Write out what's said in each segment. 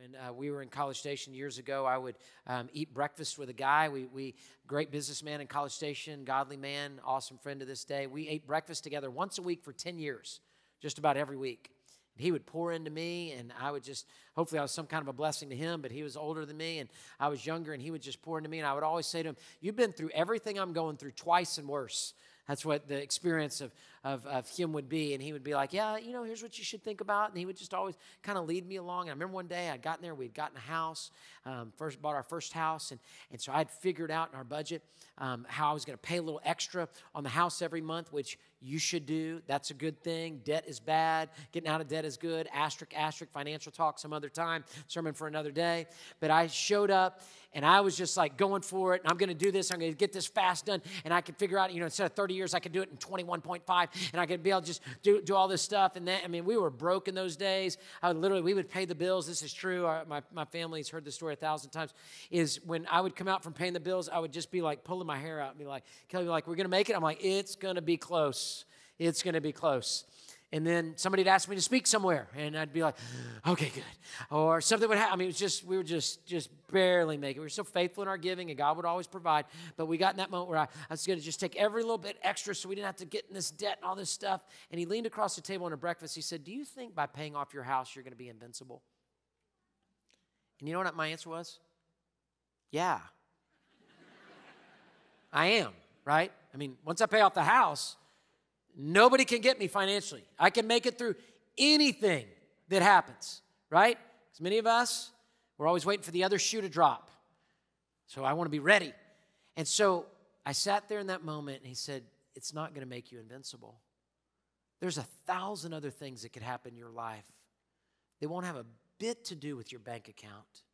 When we were in College Station years ago, I would eat breakfast with a guy. Great businessman in College Station, godly man, awesome friend to this day. We ate breakfast together once a week for 10 years, just about every week. He would pour into me, and I would just, hopefully I was some kind of a blessing to him, but he was older than me, and I was younger, and he would just pour into me, and I would always say to him, you've been through everything I'm going through twice and worse. That's what the experience of him would be. And he would be like, yeah, here's what you should think about. And he would just always kind of lead me along. And I remember one day I'd gotten there. We'd gotten a house, bought our first house. And so I had figured out in our budget how I was going to pay a little extra on the house every month, which you should do. That's a good thing. Debt is bad. Getting out of debt is good. Asterisk, financial talk some other time. Sermon for another day. But I showed up, and I was just like going for it. And I'm going to do this. I'm going to get this fast done. And I could figure out, instead of 30 years, I could do it in 21.5. And I could be able to just do all this stuff. And we were broke in those days. We would pay the bills. This is true. My family's heard this story 1,000 times. Is when I would come out from paying the bills, I would just be like pulling my hair out and be like, Kelly, we're going to make it. I'm like, it's going to be close. It's going to be close. And then somebody'd ask me to speak somewhere, and I'd be like, okay, good. Or something would happen. We were just barely making it. We were so faithful in our giving, and God would always provide. But we got in that moment where I was going to just take every little bit extra so we didn't have to get in this debt and all this stuff. And he leaned across the table on a breakfast. He said, do you think by paying off your house, you're going to be invincible? And you know what my answer was? Yeah. I am, right? Once I pay off the house, nobody can get me financially. I can make it through anything that happens, right? Because many of us, we're always waiting for the other shoe to drop. So I want to be ready. And so I sat there in that moment, and he said, it's not going to make you invincible. There's 1,000 other things that could happen in your life. They won't have a bit to do with your bank account.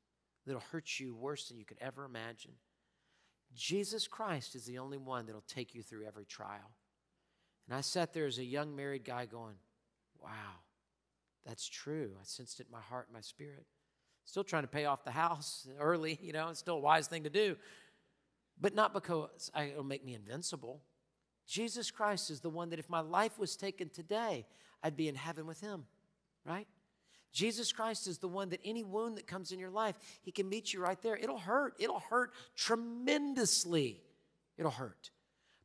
That'll hurt you worse than you could ever imagine. Jesus Christ is the only one that'll take you through every trial. And I sat there as a young married guy going, wow, that's true. I sensed it in my heart and my spirit. Still trying to pay off the house early, it's still a wise thing to do. But not because it'll make me invincible. Jesus Christ is the one that if my life was taken today, I'd be in heaven with him, right? Jesus Christ is the one that any wound that comes in your life, he can meet you right there. It'll hurt. It'll hurt tremendously. It'll hurt.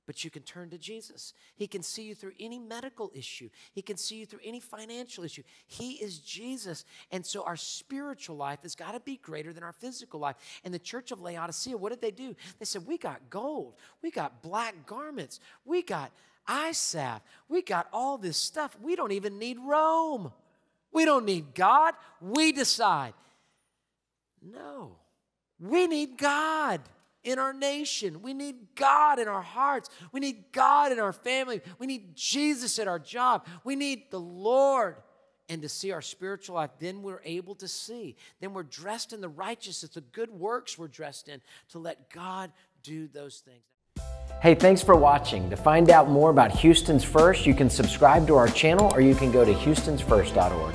But you can turn to Jesus. He can see you through any medical issue. He can see you through any financial issue. He is Jesus. And so our spiritual life has got to be greater than our physical life. And the church of Laodicea, what did they do? They said, we got gold. We got black garments. We got eye salve. We got all this stuff. We don't even need Rome. We don't need God. We decide. No, we need God in our nation. We need God in our hearts. We need God in our family. We need Jesus at our job. We need the Lord. And to see our spiritual life, then we're able to see. Then we're dressed in the righteousness, the good works we're dressed in to let God do those things. Hey, thanks for watching. To find out more about Houston's First, you can subscribe to our channel or you can go to houstonsfirst.org.